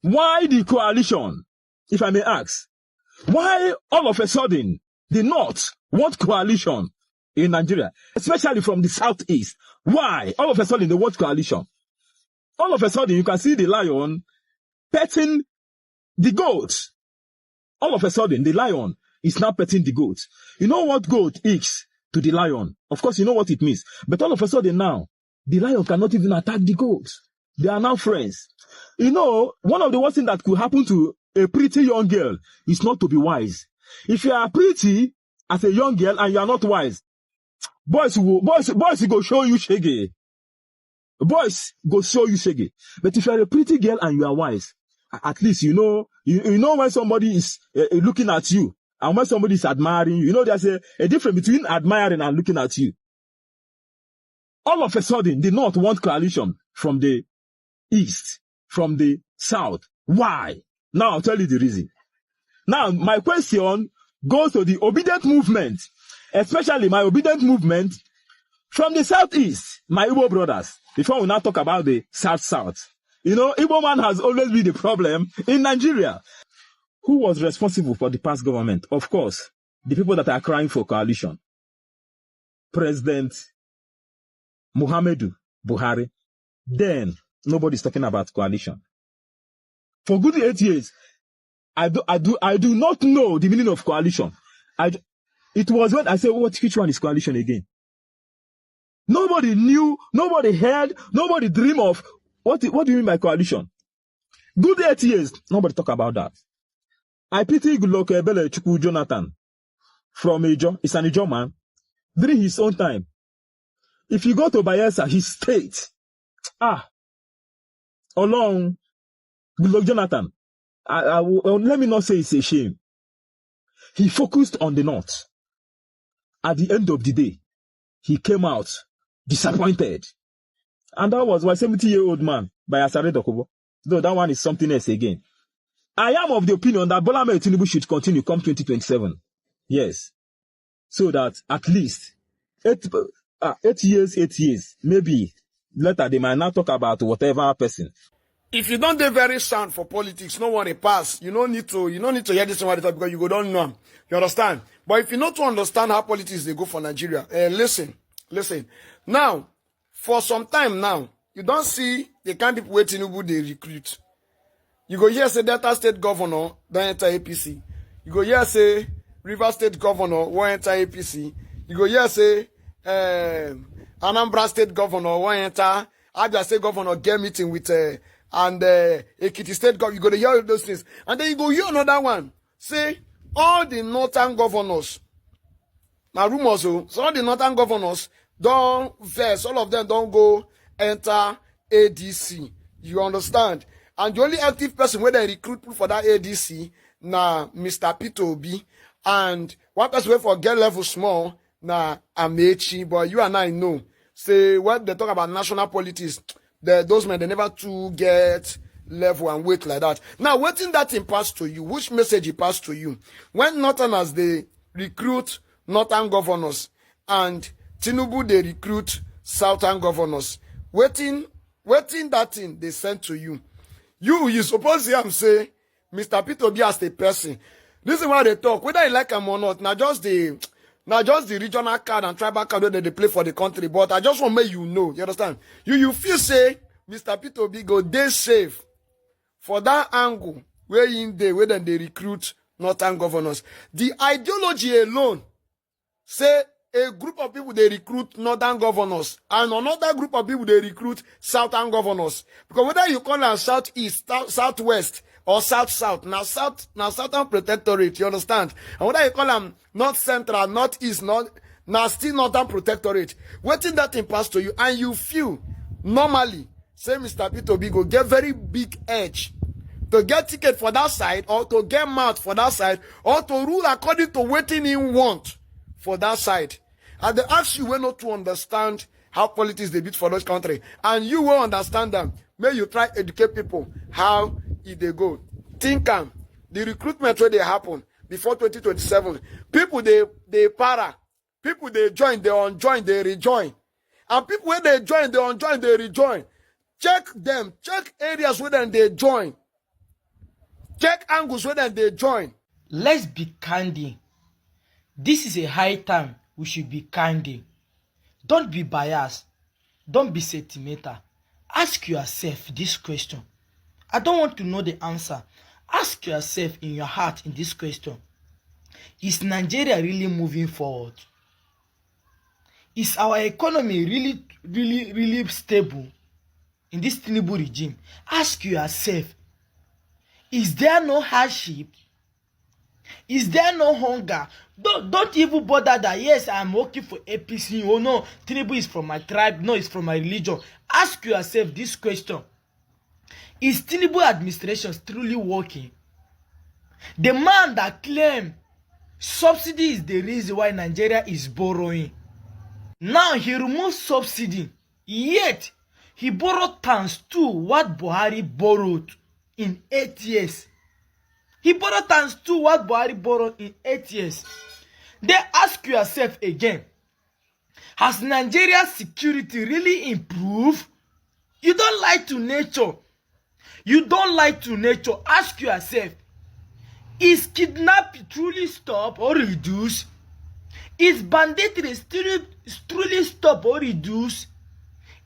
Why the coalition, if I may ask? Why all of a sudden the North want coalition in Nigeria, especially from the Southeast? Why all of a sudden they want coalition? All of a sudden you can see the lion petting the goat. All of a sudden the lion is now petting the goat. You know what goat is to the lion? Of course you know what it means. But all of a sudden now, the lion cannot even attack the goat. They are now friends. You know, one of the worst things that could happen to a pretty young girl is not to be wise. If you are pretty as a young girl and you are not wise, boys will go show you shaggy. Boys go show you shaggy. But if you are a pretty girl and you are wise, at least you know when somebody is looking at you and when somebody is admiring you. You know, there's a difference between admiring and looking at you. All of a sudden, the North want coalition from the East, from the South. Why? Now I'll tell you the reason. Now, my question goes to the obedient movement, especially my obedient movement from the Southeast, my Igbo brothers. Before we now talk about the South. You know, Igbo man has always been the problem in Nigeria. Who was responsible for the past government? Of course, the people that are crying for coalition. President Muhammadu Buhari. Then, nobody's talking about coalition. For good 8 years, I do not know the meaning of coalition. It was when I said, which one is coalition again? Nobody knew, nobody heard, nobody dreamed of, what do you mean by coalition? Good 8 years, nobody talk about that. I pity Goodluck Ebele Chukwu Jonathan from Ijo. It's an Ijo man. During his own time. If you go to Bayelsa, his state, along Goodluck Jonathan, let me not say it's a shame. He focused on the North. At the end of the day, he came out disappointed. And that was why 70-year-old man by Asare Dokubo. Though that one is something else again. I am of the opinion that Bola Ahmed Tinubu should continue come 2027. Yes. So that at least 8 years, maybe later they might not talk about whatever person. If you don't do very sound for politics, no one pass. You don't need to hear this one because you don't know. You understand? But if you not to understand how politics they go for Nigeria, listen. Now, for some time now, you don't see the kind of way Tinubu they recruit. You go here say Delta State Governor don't enter APC. You go here say Rivers State Governor won't enter APC. You go here say Anambra State Governor won't enter. Abia State Governor get meeting with and Ekiti State Governor. You go to hear those things. And then you go hear another one. Say all the northern governors. Now rumors, so all the northern governors don't verse, all of them don't go enter ADC. You understand? And the only active person where they recruit for that ADC, na Mr. Peter Obi. And one person for get level small, na Amechi. But you and I know. Say, when they talk about national politics, those men, they never to get level and weight like that. Now, waiting that thing pass to you, which message it pass to you? When Northerners, they recruit Northern governors, and Tinubu, they recruit Southern governors. Waiting that thing they send to you. You suppose to him say, Mr. Peter Obi as a person. This is why they talk. Whether you like him or not, not just the regional card and tribal card that they play for the country. But I just want to make you know. You understand? You feel say, Mr. Peter Obi go they safe for that angle where then they recruit Northern governors. The ideology alone say a group of people they recruit Northern governors and another group of people they recruit Southern governors. Because whether you call them Southeast, Southwest, or South, now Southern Protectorate, you understand? And whether you call them North Central, Northeast, now still Northern Protectorate, waiting that thing pass to you, and you feel normally, say Mr. Peter Obi go get very big edge to get ticket for that side, or to get mouth for that side, or to rule according to waiting he want for that side. And they ask you not to understand how politics they beat for those country. And you will understand them. May you try educate people how they go. Think the recruitment where they happen before 2027. People they para. People they join, they unjoin, they rejoin. And people where they join, they unjoin, they rejoin. Check them. Check areas where then they join. Check angles where they join. Let's be candid. This is a high time we should be candid. Don't be biased. Don't be sentimental. Ask yourself this question. I don't want to know the answer. Ask yourself in your heart in this question. Is Nigeria really moving forward? Is our economy really stable in this Tinubu regime? Ask yourself. Is there no hardship? Is there no hunger? Don't even bother that, yes, I'm working for APC. Oh no, Tinubu is from my tribe. No, it's from my religion. Ask yourself this question. Is Tinubu administration truly working? The man that claimed subsidy is the reason why Nigeria is borrowing. Now he removes subsidy, yet he borrowed times 2 what Buhari borrowed in 8 years. He borrowed times 2 what Buhari borrowed in 8 years. Then ask yourself again, has Nigeria's security really improved? You don't lie to nature. You don't lie to nature. Ask yourself, is kidnapping truly stopped or reduced? Is banditry truly stopped or reduced?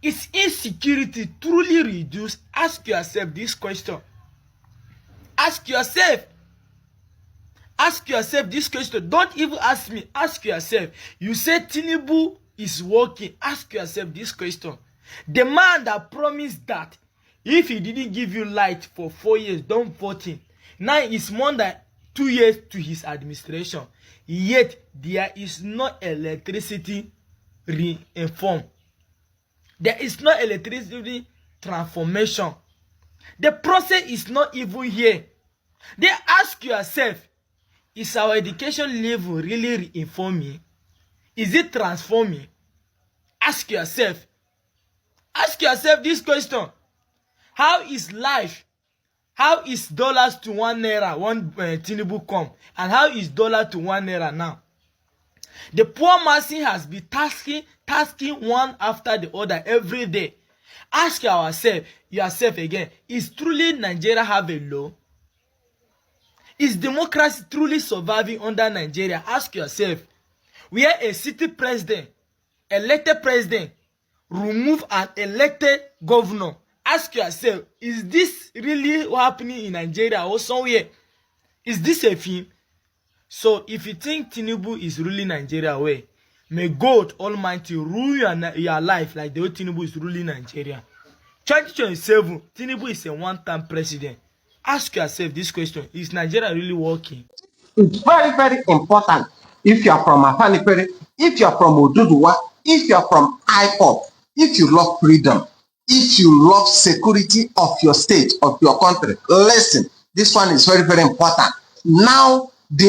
Is insecurity truly reduced? Ask yourself this question. Ask yourself. Ask yourself this question. Don't even ask me. Ask yourself. You say Tinubu is working. Ask yourself this question. The man that promised that if he didn't give you light for 4 years, don't vote him. Now it's more than 2 years to his administration. Yet there is no electricity reform. There is no electricity transformation. The process is not even here. Then ask yourself, is our education level really reforming? Is it transforming? Ask yourself. Ask yourself this question. How is life? How is dollars to 1 naira when Tinubu come? And how is dollar to 1 naira now? The poor masses has been tasking one after the other every day. Ask yourself again, is truly Nigeria have a law? Is democracy truly surviving under Nigeria? Ask yourself. Where a city president, elected president, remove an elected governor. Ask yourself, is this really happening in Nigeria or somewhere? Is this a film? So if you think Tinubu is ruling Nigeria well, may God Almighty rule your life like the way Tinubu is ruling Nigeria. 2027, Tinubu is a one-time president. Ask yourself this question, is Nigeria really working? It's very, very important. If you are from Afanipere, if you are from Oduduwa, if you are from IPOP, if you love freedom, if you love security of your state, of your country, listen, this one is very, very important. Now, the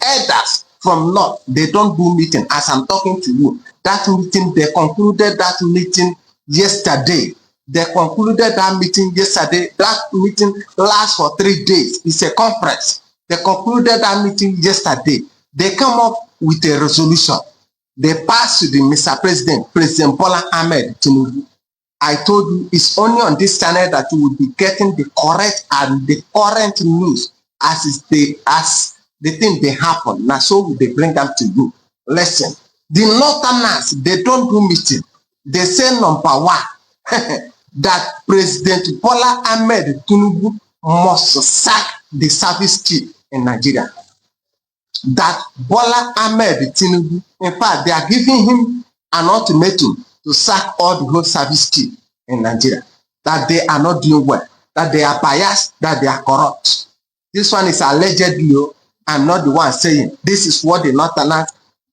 elders from North, they don't do meeting. As I'm talking to you, that meeting, they concluded that meeting yesterday. They concluded that meeting yesterday. That meeting lasts for 3 days. It's a conference. They concluded that meeting yesterday. They come up with a resolution. They passed to the Mr. President, President Bola Ahmed Tinubu. I told you it's only on this channel that you will be getting the correct and the current news as the thing they happen. Now, so they bring them to you. Listen, the Northerners, they don't do meeting. They say number one, that President Bola Ahmed Tinubu must sack the service chief in Nigeria. That Bola Ahmed Tinubu, in fact, they are giving him an ultimatum to sack all the whole service chief in Nigeria. That they are not doing well, that they are biased, that they are corrupt. This one is allegedly, I'm not the one saying. This is what the Northern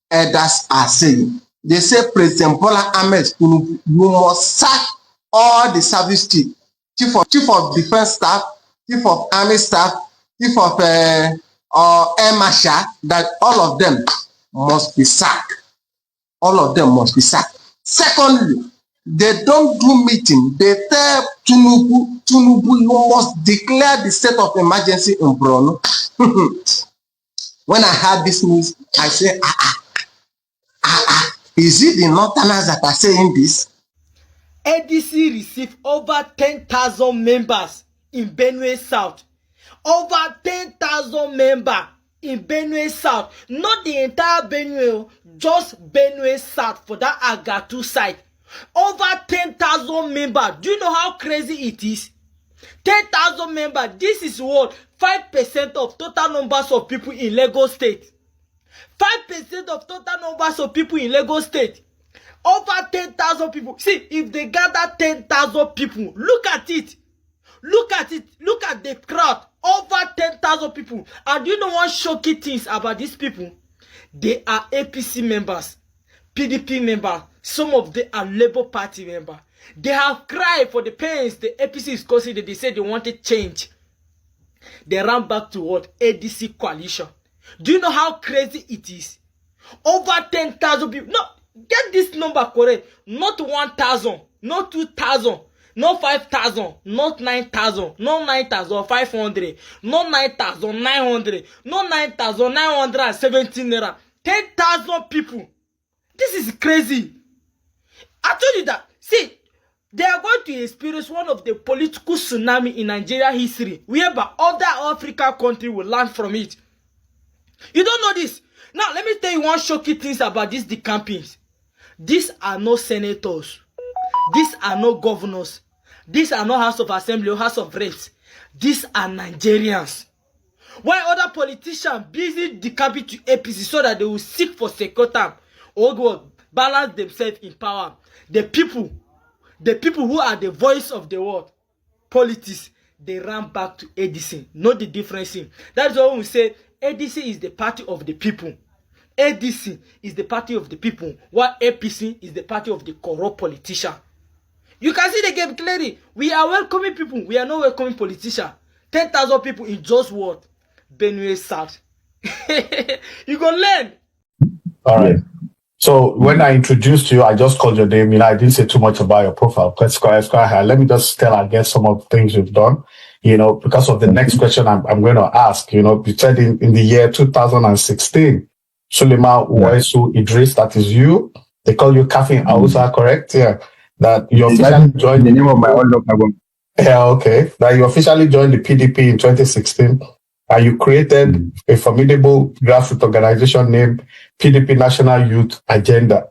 elders are saying. They say President Bola Ahmed Tinubu, you must sack all the service chief, chief of defense staff, chief of army staff, chief of air marshal, that all of them must be sacked. All of them must be sacked. Secondly, they don't do meeting. They tell Tinubu, you must declare the state of emergency in Borno. When I heard this news, I say, is it the Northerners that are saying this? ADC received over 10,000 members in Benue South. Over 10,000 members in Benue South. Not the entire Benue, just Benue South for that Agatu site. Over 10,000 members. Do you know how crazy it is? 10,000 members. This is what? 5% of total numbers of people in Lagos State. 5% of total numbers of people in Lagos State. Over 10,000 people. See, if they gather 10,000 people, look at it. Look at it. Look at the crowd. Over 10,000 people. And you know what shocking things about these people? They are APC members, PDP members. Some of them are Labour Party members. They have cried for the pains the APC is causing. They said they wanted change. They ran back to what? ADC coalition. Do you know how crazy it is? Over 10,000 people. No, get this number correct. Not 1,000, not 2,000, not 5,000, not 9,000, not 9,500, not 9,900, not 9,917 naira. 10,000 people. This is crazy. I told you that. See, they are going to experience one of the political tsunami in Nigeria history, whereby other African countries will learn from it. You don't know this. Now, let me tell you one shocking things about these decampings. These are no senators. These are no governors. These are no House of Assembly or House of Reps. These are Nigerians. While other politicians busy decamping to APC so that they will seek for second term or God, balance themselves in power. The people who are the voice of the world, politics, they ran back to ADC. Know the difference. That's why we say ADC is the party of the people. ADC is the party of the people, while APC is the party of the corrupt politician. You can see the game clearly. We are welcoming people. We are not welcoming politicians. 10,000 people in just what? Benue South. You go learn. All right. So when I introduced you, I just called your name. I didn't say too much about your profile. Let's go ahead. Let me just tell, I guess, some of the things you've done. Because of the next question I'm going to ask. You said in the year 2016, Suleiman Uwaisu Idris, that is you. They call you Kafin Hausa, correct? Yeah. That you officially joined the name of my own local. Yeah, okay. That you officially joined the PDP in 2016. And you created a formidable grassroots organization named PDP National Youth Agenda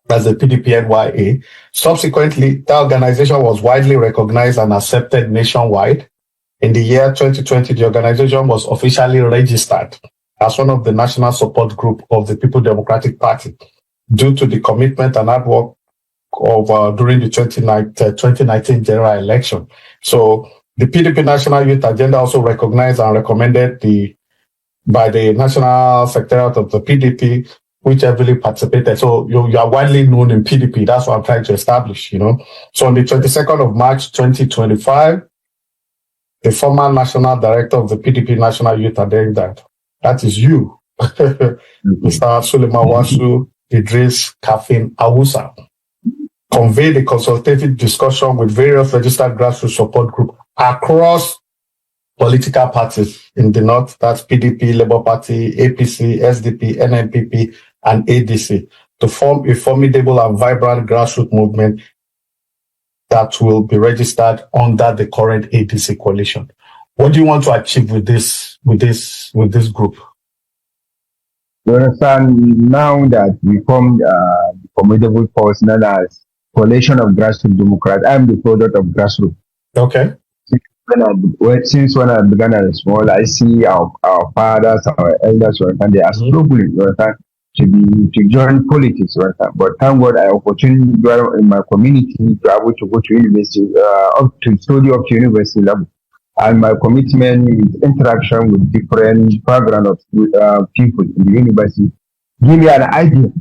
as the PDP NYA. Subsequently, that organization was widely recognized and accepted nationwide. In the year 2020, the organization was officially registered as one of the national support group of the People Democratic Party due to the commitment and hard work of during the 2019 general election. So the PDP National Youth Agenda also recognized and recommended by the National Secretariat of the PDP, which heavily participated. So you are widely known in PDP. That's what I'm trying to establish, So on the 22nd of March, 2025, the former National Director of the PDP National Youth Agenda, that is you, Mr. Suleiman Uwaisu Idris Kafin Hausa, conveyed a consultative discussion with various registered grassroots support groups across political parties in the North, that's PDP, Labour Party, APC, SDP, NNPP, and ADC, to form a formidable and vibrant grassroots movement that will be registered under the current ADC coalition. What do you want to achieve with this group? You understand, now that we formed a formidable force known as Coalition of Grassroots Democrats, I am the product of grassroots. Okay. Since when I began as small, I see our fathers, our elders, and they are struggling to join politics. But thank God, I opportunity in my community to be able to go to university, up to study up to university level. And my commitment with interaction with different background of people in the university give me an idea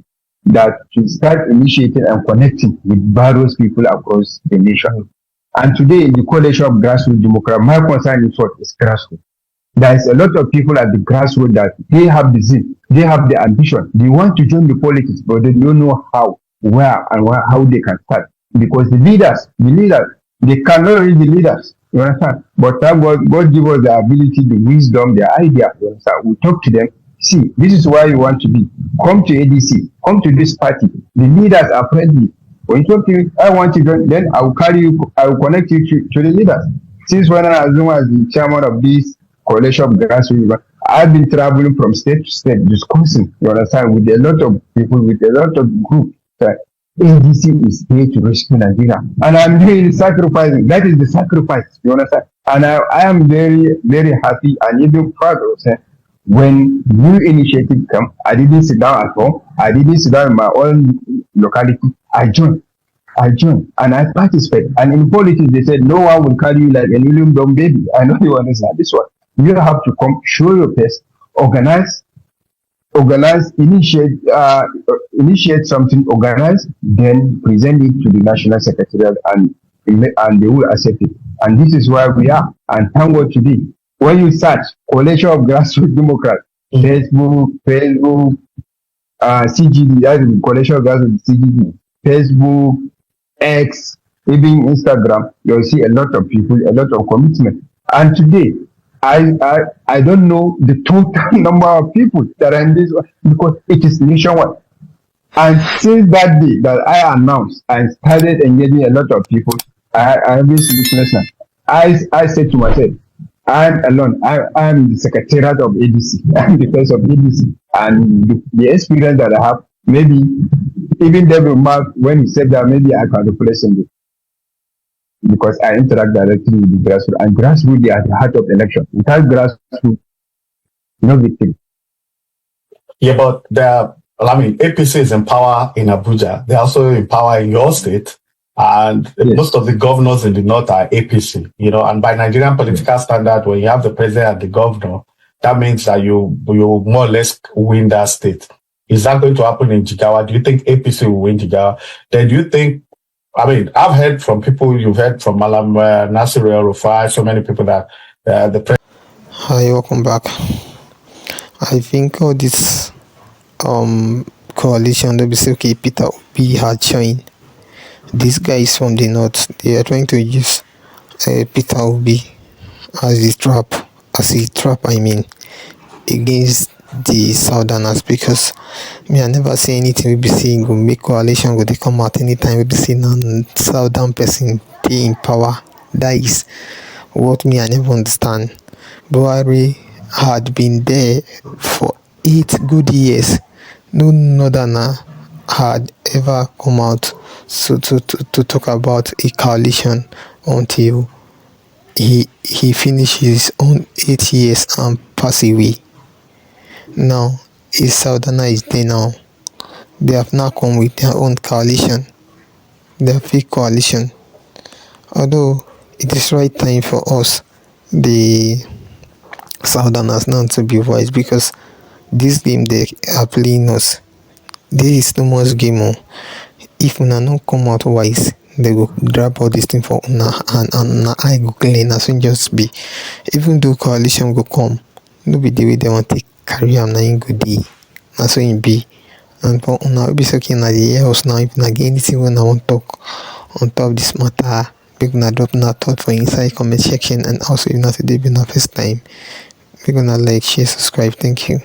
that to start initiating and connecting with various people across the nation. And today, in the coalition of grassroots democrats, my concern is what is grassroots. There is a lot of people at the grassroots that they have the zeal, they have the ambition, they want to join the politics, but they don't know how, where, and how they can start. Because the leaders, they cannot read the leaders. You understand? But thank God, God give us the ability, the wisdom, the idea. You understand? We talk to them. See, this is where you want to be. Come to ADC. Come to this party. The leaders are friendly. When you talk to me, I want to join, then I will carry you, I will connect you to the leaders. Since when I assume as the chairman of this coalition of grassroots, I've been traveling from state to state discussing, you understand, with a lot of people, with a lot of groups. That ADC is here to rescue Nigeria. And I'm doing sacrificing. That is the sacrifice, you understand? And I am very, very happy and even proud of saying, when new initiative come, I didn't sit down at home. I didn't sit down in my own locality. I joined and I participate. And in politics, they said no one will carry you like a newly born baby. I know you understand this one. You have to come, show your best, organize, initiate something, organize, then present it to the national secretariat, and they will accept it. And this is where we are. And thank God today, when you search Coalition of Grassroots Democrats, Facebook, CGD, that is Coalition of Grassroots CGD, Facebook, X, even Instagram, you'll see a lot of people, a lot of commitment. And today, I don't know the total number of people that are in this one because it is nationwide. And since that day that I announced, I started engaging a lot of people. I have been listening. I said to myself, I'm alone. I'm the secretariat of ADC. I'm the face of ADC. And the experience that I have, maybe even David Mark, when he said that, maybe I can replace him because I interact directly with the grassroots. And grassroots are at the heart of election. Without grassroots, no victory. Yeah, but APC is in power in Abuja. They're also in power in your state. And yes, most of the governors in the north are APC, and by Nigerian political standard, when you have the president and the governor, that means that you more or less win that state. Is that going to happen in Jigawa? Do you think APC will win Jigawa? Then do you think, I've heard from people, you've heard from Malam Nasir El-Rufai, so many people that the president. Hi, welcome back. I think all this coalition, okay, Peter Obi had joined. These guys from the north, they are trying to use Peter Obi as a trap, against the southerners, because I never say anything we be saying go make coalition go they come out anytime we be saying southern person they in power. That is what I never understand. Buhari had been there for 8 good years. No northerner had ever come out to talk about a coalition until he finished his own 8 years and passed away. Now a southerner is there now. They have now come with their own coalition, their fake coalition. Although it is right time for us, the southerners, now to be wise, because this game they are playing us. This is no more game. If una no come out wise, they go grab all this thing for una and I go clean as soon just be. Even though coalition go come, no be the way they want to carry am na in good day. Na so it be. And for una be talking na the else now, if na get anything when I want talk on top this matter, make una drop na thought for inside comment section. And also if not today be na first time, make una like, share, subscribe. Thank you.